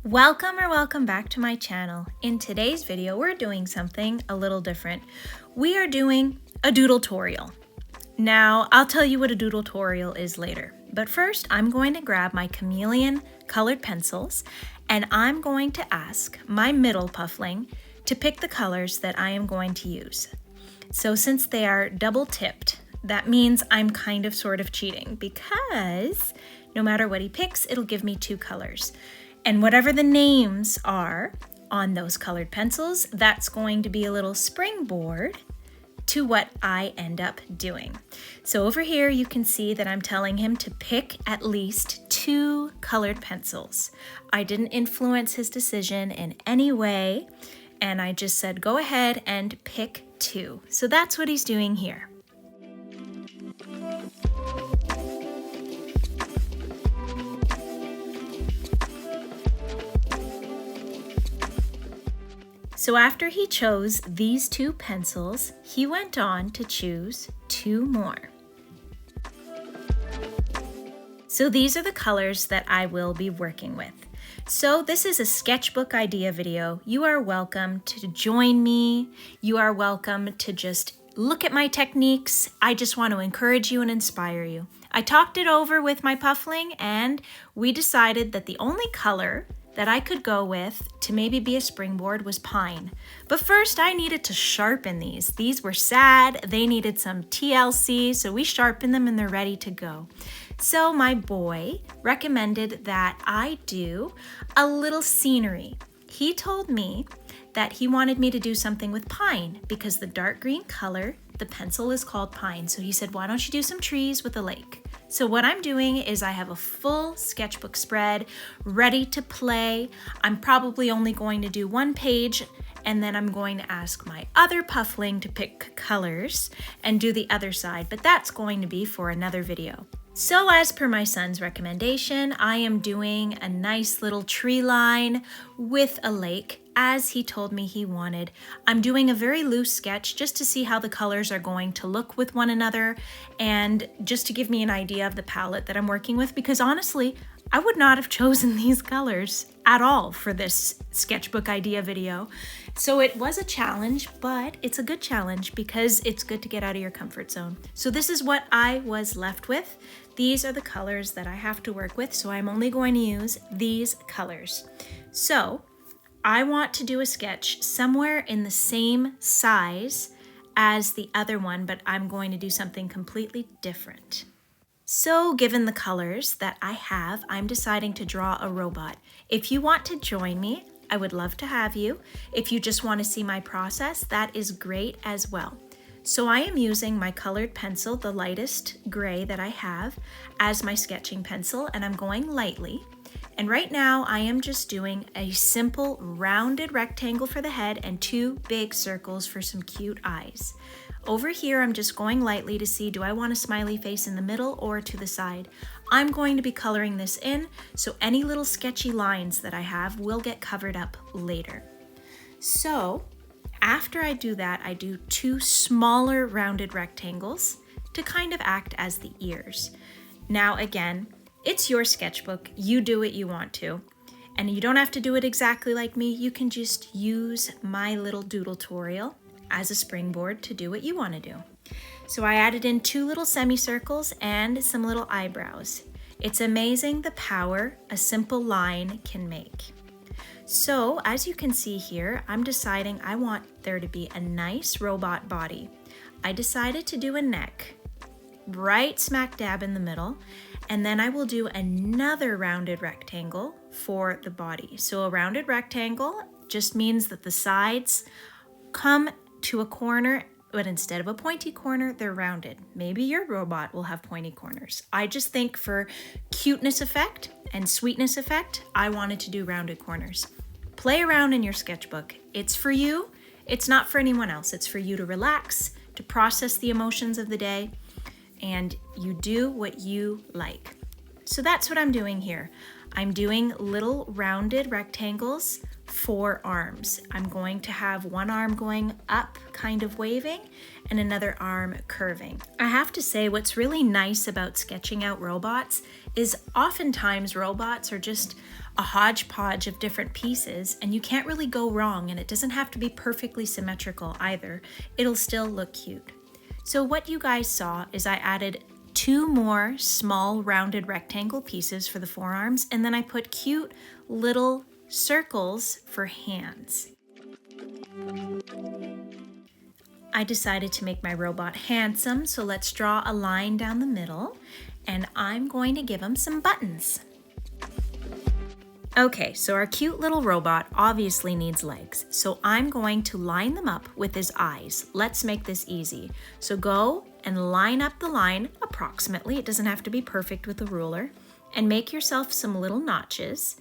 Welcome back to my channel. In today's video, we're doing something a little different. We are doing a doodle-torial. Now, I'll tell you what a doodle-torial is later. But first, I'm going to grab my chameleon colored pencils and I'm going to ask my middle puffling to pick the colors that I am going to use. So since they are double tipped, that means I'm kind of sort of cheating because no matter what he picks, it'll give me two colors. And whatever the names are on those colored pencils, that's going to be a little springboard to what I end up doing. So over here, you can see that I'm telling him to pick at least two colored pencils. I didn't influence his decision in any way, and I just said, go ahead and pick two. So that's what he's doing here. So after he chose these two pencils, he went on to choose two more. So these are the colors that I will be working with. So this is a sketchbook idea video. You are welcome to join me. You are welcome to just look at my techniques. I just want to encourage you and inspire you. I talked it over with my puffling and we decided that the only color that I could go with to maybe be a springboard was pine. But first I needed to sharpen these. These were sad, they needed some TLC, so we sharpened them and they're ready to go. So my boy recommended that I do a little scenery. He told me that he wanted me to do something with pine because the dark green color, the pencil is called pine. So he said, why don't you do some trees with a lake? So what I'm doing is I have a full sketchbook spread ready to play. I'm probably only going to do one page and then I'm going to ask my other puffling to pick colors and do the other side, but that's going to be for another video. So as per my son's recommendation, I am doing a nice little tree line with a lake as he told me he wanted. I'm doing a very loose sketch just to see how the colors are going to look with one another and just to give me an idea of the palette that I'm working with, because honestly, I would not have chosen these colors at all for this sketchbook idea video. So it was a challenge, but it's a good challenge because it's good to get out of your comfort zone. So this is what I was left with. These are the colors that I have to work with, so I'm only going to use these colors. So I want to do a sketch somewhere in the same size as the other one, but I'm going to do something completely different. So given the colors that I have, I'm deciding to draw a robot. If you want to join me, I would love to have you. If you just want to see my process, that is great as well. So I am using my colored pencil, the lightest gray that I have, as my sketching pencil, and I'm going lightly. And right now I am just doing a simple rounded rectangle for the head and two big circles for some cute eyes. Over here, I'm just going lightly to see, do I want a smiley face in the middle or to the side? I'm going to be coloring this in, so any little sketchy lines that I have will get covered up later. So after I do that, I do two smaller rounded rectangles to kind of act as the ears. Now again, it's your sketchbook, you do what you want to. And you don't have to do it exactly like me, you can just use my little doodle-torial as a springboard to do what you want to do. So I added in two little semicircles and some little eyebrows. It's amazing the power a simple line can make. So as you can see here, I'm deciding I want there to be a nice robot body. I decided to do a neck right smack dab in the middle, and then I will do another rounded rectangle for the body. So a rounded rectangle just means that the sides come to a corner, but instead of a pointy corner, they're rounded. Maybe your robot will have pointy corners. I just think for cuteness effect and sweetness effect, I wanted to do rounded corners. Play around in your sketchbook. It's for you. It's not for anyone else. It's for you to relax, to process the emotions of the day, and you do what you like. So that's what I'm doing here. I'm doing little rounded rectangles for arms. I'm going to have one arm going up, kind of waving, and another arm curving. I have to say, what's really nice about sketching out robots is oftentimes robots are just a hodgepodge of different pieces, and you can't really go wrong, and it doesn't have to be perfectly symmetrical either. It'll still look cute. So what you guys saw is I added 2 more small rounded rectangle pieces for the forearms, and then I put cute little circles for hands. I decided to make my robot handsome, so let's draw a line down the middle, and I'm going to give him some buttons. Okay, so our cute little robot obviously needs legs, so I'm going to line them up with his eyes. Let's make this easy. So go and line up the line approximately, it doesn't have to be perfect with a ruler, and make yourself some little notches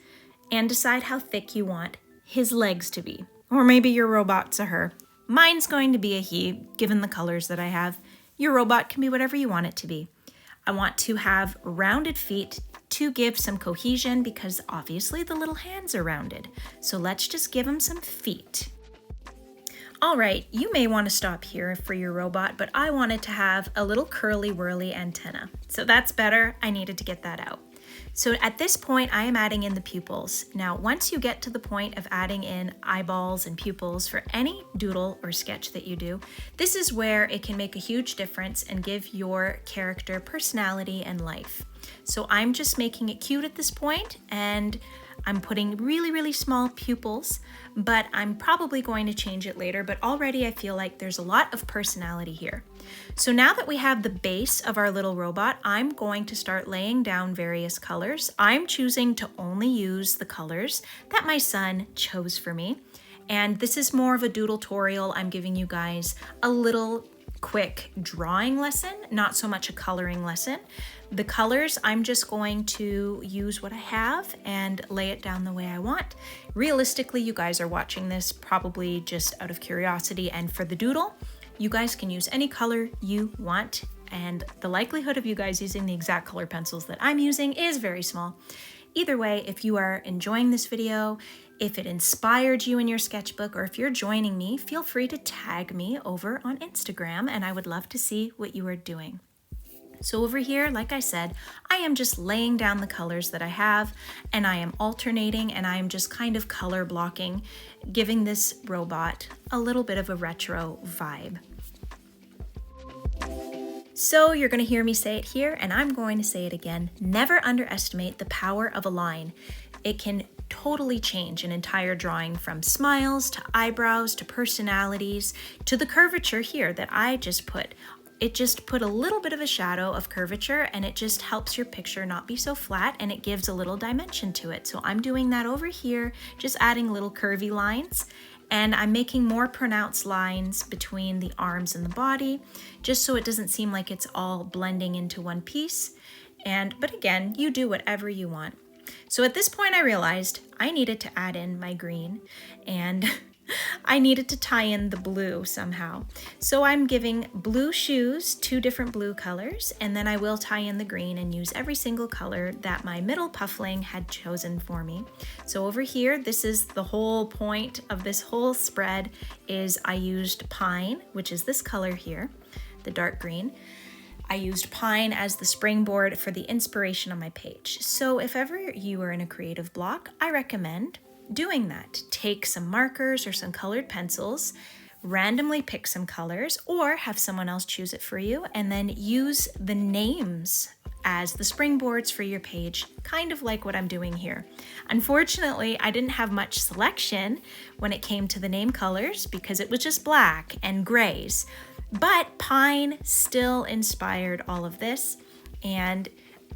and decide how thick you want his legs to be. Or maybe your robot's a her. Mine's going to be a he, given the colors that I have. Your robot can be whatever you want it to be. I want to have rounded feet to give some cohesion because obviously the little hands are rounded. So let's just give him some feet. All right, you may want to stop here for your robot, but I wanted to have a little curly whirly antenna. So that's better, I needed to get that out. So at this point, I am adding in the pupils. Now, once you get to the point of adding in eyeballs and pupils for any doodle or sketch that you do, this is where it can make a huge difference and give your character personality and life. So I'm just making it cute at this point, and I'm putting really, really small pupils, but I'm probably going to change it later, but already I feel like there's a lot of personality here. So now that we have the base of our little robot, I'm going to start laying down various colors. I'm choosing to only use the colors that my son chose for me. And this is more of a doodle tutorial. I'm giving you guys a little quick drawing lesson, not so much a coloring lesson. The colors, I'm just going to use what I have and lay it down the way I want. Realistically, you guys are watching this probably just out of curiosity, and for the doodle, you guys can use any color you want, and the likelihood of you guys using the exact color pencils that I'm using is very small. Either way, if you are enjoying this video, if it inspired you in your sketchbook, or if you're joining me, feel free to tag me over on Instagram, and I would love to see what you are doing. So over here, like I said, I am just laying down the colors that I have, and I am alternating, and I am just kind of color blocking, giving this robot a little bit of a retro vibe. So you're going to hear me say it here, and I'm going to say it again. Never underestimate the power of a line. It can totally change an entire drawing, from smiles to eyebrows to personalities to the curvature here that I just put. It just put a little bit of a shadow of curvature, and it just helps your picture not be so flat, and it gives a little dimension to it. So I'm doing that over here, just adding little curvy lines, and I'm making more pronounced lines between the arms and the body, just so it doesn't seem like it's all blending into one piece. But again, you do whatever you want. So at this point I realized I needed to add in my green, and I needed to tie in the blue somehow. So I'm giving blue shoes, 2 different blue colors, and then I will tie in the green and use every single color that my middle puffling had chosen for me. So over here, this is the whole point of this whole spread, is I used pine, which is this color here, the dark green. I used pine as the springboard for the inspiration on my page. So if ever you are in a creative block, I recommend doing that. Take some markers or some colored pencils, randomly pick some colors, or have someone else choose it for you, and then use the names as the springboards for your page, kind of like what I'm doing here. Unfortunately, I didn't have much selection when it came to the name colors because it was just black and grays, but pine still inspired all of this, and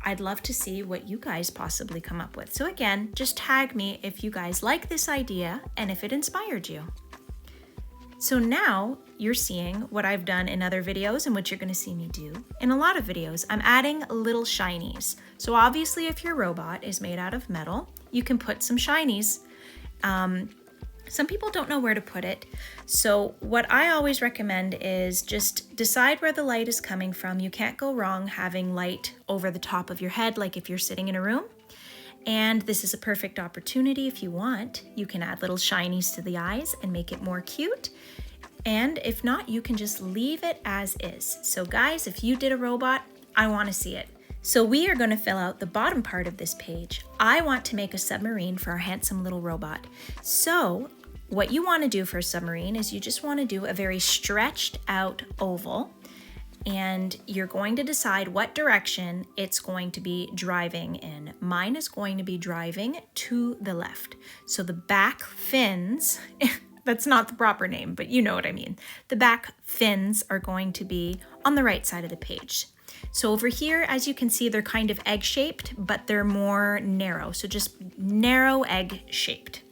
I'd love to see what you guys possibly come up with. So again, just tag me if you guys like this idea and if it inspired you. So now you're seeing what I've done in other videos and what you're going to see me do in a lot of videos. I'm adding little shinies. So obviously if your robot is made out of metal, you can put some shinies. Some people don't know where to put it. So what I always recommend is just decide where the light is coming from. You can't go wrong having light over the top of your head, like if you're sitting in a room. And this is a perfect opportunity if you want. You can add little shinies to the eyes and make it more cute. And if not, you can just leave it as is. So guys, if you did a robot, I want to see it. So we are going to fill out the bottom part of this page. I want to make a submarine for our handsome little robot. So what you want to do for a submarine is you just want to do a very stretched out oval, and you're going to decide what direction it's going to be driving in. Mine is going to be driving to the left. So the back fins, that's not the proper name, but you know what I mean. The back fins are going to be on the right side of the page. So over here, as you can see, they're kind of egg-shaped, but they're more narrow. So just narrow egg-shaped.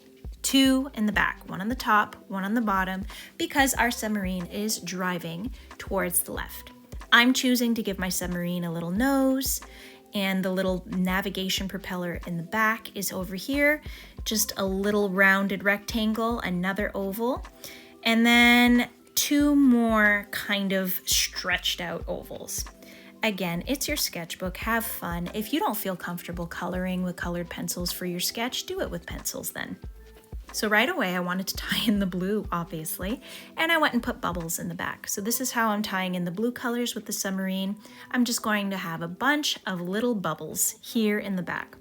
2 in the back, 1 on the top, 1 on the bottom, because our submarine is driving towards the left. I'm choosing to give my submarine a little nose, and the little navigation propeller in the back is over here. Just a little rounded rectangle, another oval, and then 2 more kind of stretched out ovals. Again, it's your sketchbook. Have fun. If you don't feel comfortable coloring with colored pencils for your sketch, do it with pencils then. So right away, I wanted to tie in the blue, obviously, and I went and put bubbles in the back. So this is how I'm tying in the blue colors with the submarine. I'm just going to have a bunch of little bubbles here in the back.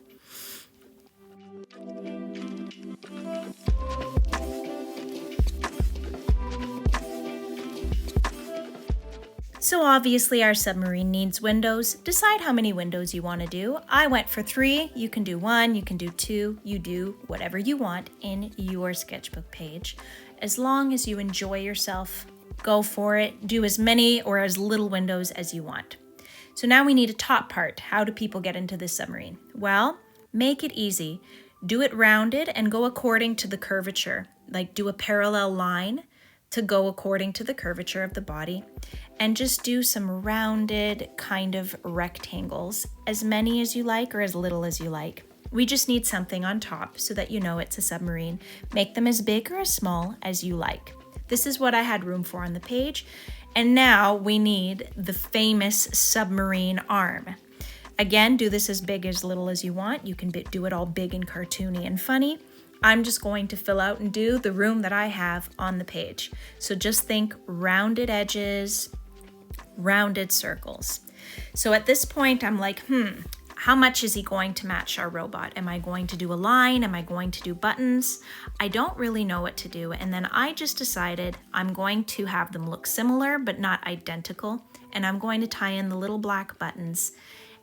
So obviously our submarine needs windows. Decide how many windows you want to do. I went for 3. You can do 1, you can do 2. You do whatever you want in your sketchbook page. As long as you enjoy yourself, go for it. Do as many or as little windows as you want. So now we need a top part. How do people get into this submarine? Well, make it easy. Do it rounded and go according to the curvature. Like do a parallel line to go according to the curvature of the body, and just do some rounded kind of rectangles, as many as you like or as little as you like. We just need something on top so that you know it's a submarine. Make them as big or as small as you like. This is what I had room for on the page. And now we need the famous submarine arm. Again, do this as big as little as you want. You can do it all big and cartoony and funny. I'm just going to fill out and do the room that I have on the page. So just think rounded edges, rounded circles. So at this point, I'm like, how much is he going to match our robot? Am I going to do a line? Am I going to do buttons? I don't really know what to do. And then I just decided I'm going to have them look similar, but not identical. And I'm going to tie in the little black buttons.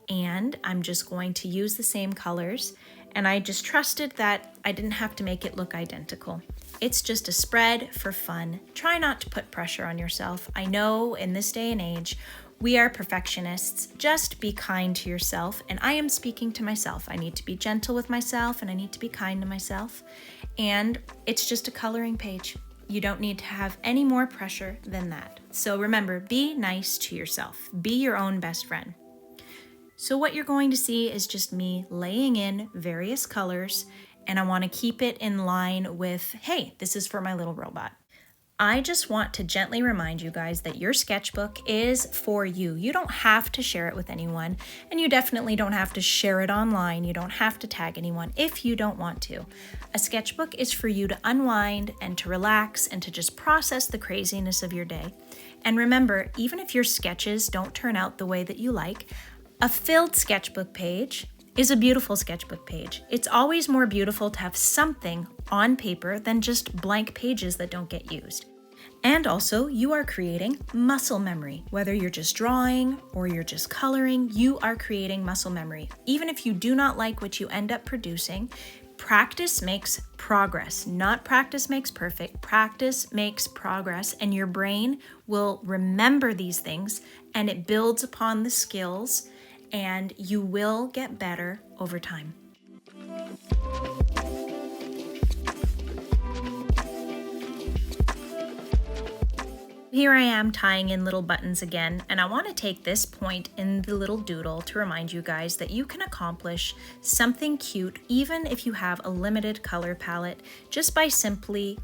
And I'm just going to use the same colors. And I just trusted that I didn't have to make it look identical. It's just a spread for fun. Try not to put pressure on yourself. I know in this day and age, we are perfectionists. Just be kind to yourself. And I am speaking to myself. I need to be gentle with myself and I need to be kind to myself. And it's just a coloring page. You don't need to have any more pressure than that. So remember, be nice to yourself. Be your own best friend. So what you're going to see is just me laying in various colors, and I want to keep it in line with, hey, this is for my little robot. I just want to gently remind you guys that your sketchbook is for you. You don't have to share it with anyone, and you definitely don't have to share it online. You don't have to tag anyone if you don't want to. A sketchbook is for you to unwind and to relax and to just process the craziness of your day. And remember, even if your sketches don't turn out the way that you like, a filled sketchbook page is a beautiful sketchbook page. It's always more beautiful to have something on paper than just blank pages that don't get used. And also, you are creating muscle memory. Whether you're just drawing or you're just coloring, you are creating muscle memory. Even if you do not like what you end up producing, practice makes progress. Not practice makes perfect. Practice makes progress, and your brain will remember these things, and it builds upon the skills, and you will get better over time. Here I am tying in little buttons again, and I want to take this point in the little doodle to remind you guys that you can accomplish something cute even if you have a limited color palette, just by simply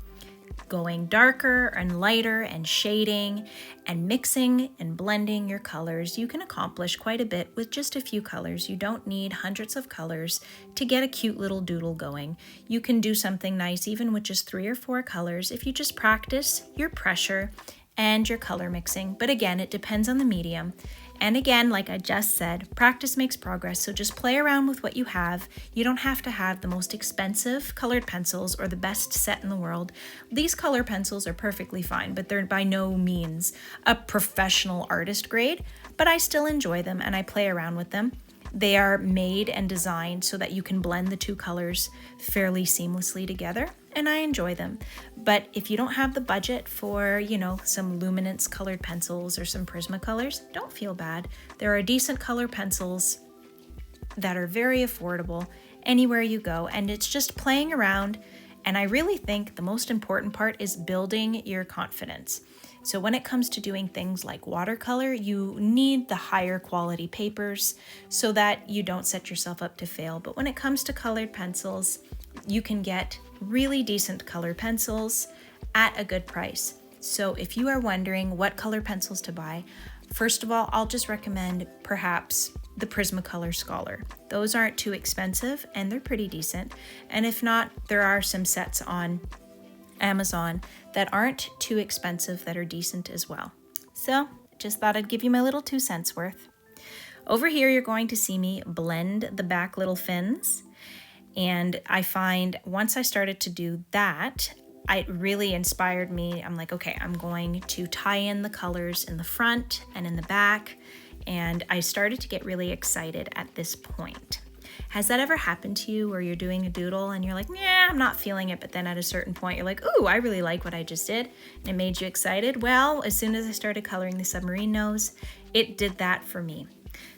going darker and lighter and shading and mixing and blending your colors. You can accomplish quite a bit with just a few colors. You don't need hundreds of colors to get a cute little doodle going. You can do something nice even with just 3 or 4 colors if you just practice your pressure and your color mixing. But again, it depends on the medium And again, like I just said, practice makes progress, so just play around with what you have. You don't have to have the most expensive colored pencils or the best set in the world. These color pencils are perfectly fine, but they're by no means a professional artist grade, but I still enjoy them and I play around with them. They are made and designed so that you can blend the two colors fairly seamlessly together, and I enjoy them. But if you don't have the budget for, some luminance colored pencils or some Prismacolors, don't feel bad. There are decent color pencils that are very affordable anywhere you go, and it's just playing around. And I really think the most important part is building your confidence. So when it comes to doing things like watercolor, you need the higher quality papers so that you don't set yourself up to fail. But when it comes to colored pencils, you can get really decent color pencils at a good price. So if you are wondering what color pencils to buy, first of all, I'll just recommend perhaps the Prismacolor Scholar. Those aren't too expensive and they're pretty decent. And if not, there are some sets on Amazon that aren't too expensive that are decent as well. So just thought I'd give you my little 2 cents worth. Over here, you're going to see me blend the back little fins. And I find once I started to do that, it really inspired me. I'm like, okay, I'm going to tie in the colors in the front and in the back. And I started to get really excited at this point. Has that ever happened to you where you're doing a doodle and you're like, yeah, I'm not feeling it, but then at a certain point you're like, ooh, I really like what I just did, and it made you excited? Well, as soon as I started coloring the submarine nose, it did that for me.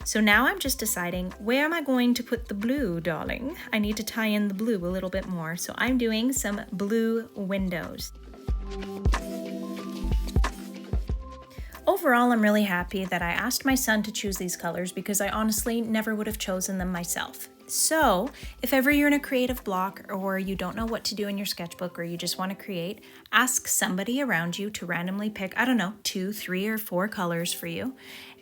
So now I'm just deciding, where am I going to put the blue, darling? I need to tie in the blue a little bit more. So I'm doing some blue windows. Overall, I'm really happy that I asked my son to choose these colors because I honestly never would have chosen them myself. So if ever you're in a creative block or you don't know what to do in your sketchbook or you just want to create, ask somebody around you to randomly pick, 2, 3, or 4 colors for you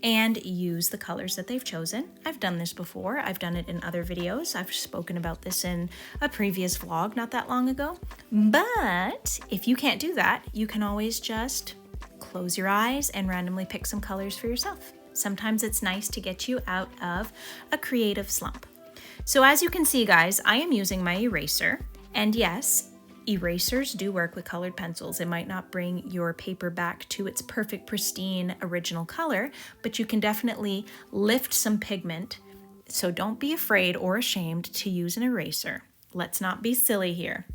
and use the colors that they've chosen. I've done this before. I've done it in other videos. I've spoken about this in a previous vlog not that long ago. But if you can't do that, you can always just close your eyes and randomly pick some colors for yourself. Sometimes it's nice to get you out of a creative slump. So as you can see, guys, I am using my eraser, and yes, erasers do work with colored pencils. It might not bring your paper back to its perfect, pristine, original color, but you can definitely lift some pigment. So don't be afraid or ashamed to use an eraser. Let's not be silly here.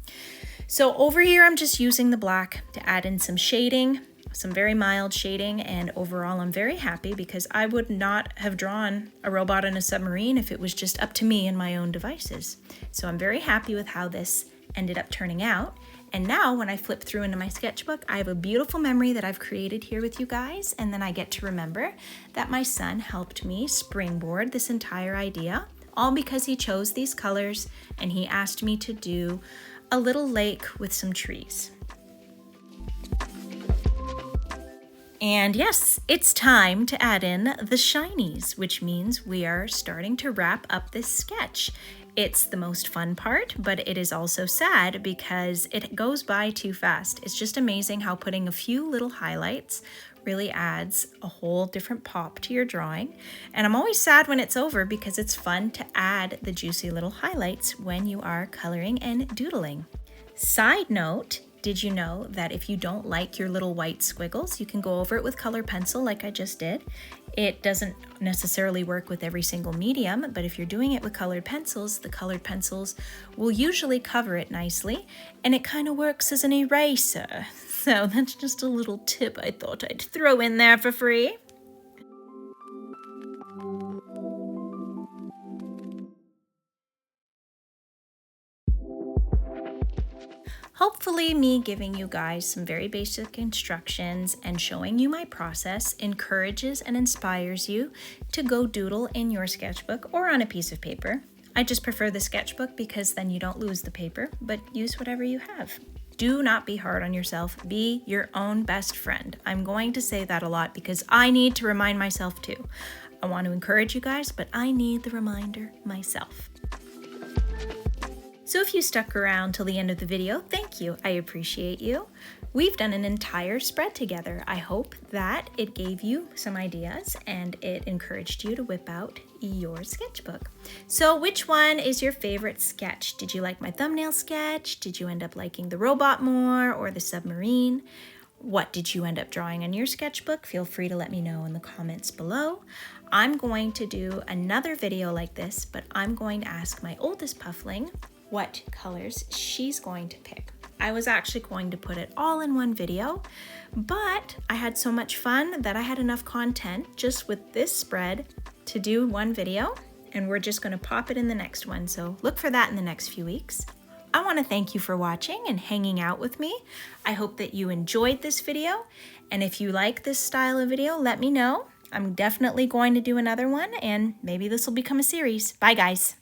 So over here, I'm just using the black to add in some shading, some very mild shading, and overall I'm very happy because I would not have drawn a robot in a submarine if it was just up to me and my own devices. So I'm very happy with how this ended up turning out. And now when I flip through into my sketchbook, I have a beautiful memory that I've created here with you guys, and then I get to remember that my son helped me springboard this entire idea, all because he chose these colors and he asked me to do a little lake with some trees. And yes, it's time to add in the shinies, which means we are starting to wrap up this sketch. It's the most fun part, but it is also sad because it goes by too fast. It's just amazing how putting a few little highlights really adds a whole different pop to your drawing. And I'm always sad when it's over because it's fun to add the juicy little highlights when you are coloring and doodling. Side note, did you know that if you don't like your little white squiggles, you can go over it with color pencil like I just did? It doesn't necessarily work with every single medium, but if you're doing it with colored pencils, the colored pencils will usually cover it nicely, and it kind of works as an eraser. So that's just a little tip I thought I'd throw in there for free. Hopefully me giving you guys some very basic instructions and showing you my process encourages and inspires you to go doodle in your sketchbook or on a piece of paper. I just prefer the sketchbook because then you don't lose the paper, but use whatever you have. Do not be hard on yourself. Be your own best friend. I'm going to say that a lot because I need to remind myself too. I want to encourage you guys, but I need the reminder myself. So if you stuck around till the end of the video, thank you. I appreciate you. We've done an entire spread together. I hope that it gave you some ideas and it encouraged you to whip out your sketchbook. So which one is your favorite sketch? Did you like my thumbnail sketch? Did you end up liking the robot more or the submarine? What did you end up drawing on your sketchbook? Feel free to let me know in the comments below. I'm going to do another video like this, but I'm going to ask my oldest puffling what colors she's going to pick. I was actually going to put it all in one video, but I had so much fun that I had enough content just with this spread to do one video, and we're just going to pop it in the next one. So look for that in the next few weeks. I want to thank you for watching and hanging out with me. I hope that you enjoyed this video, and if you like this style of video, let me know. I'm definitely going to do another one, and maybe this will become a series. Bye, guys.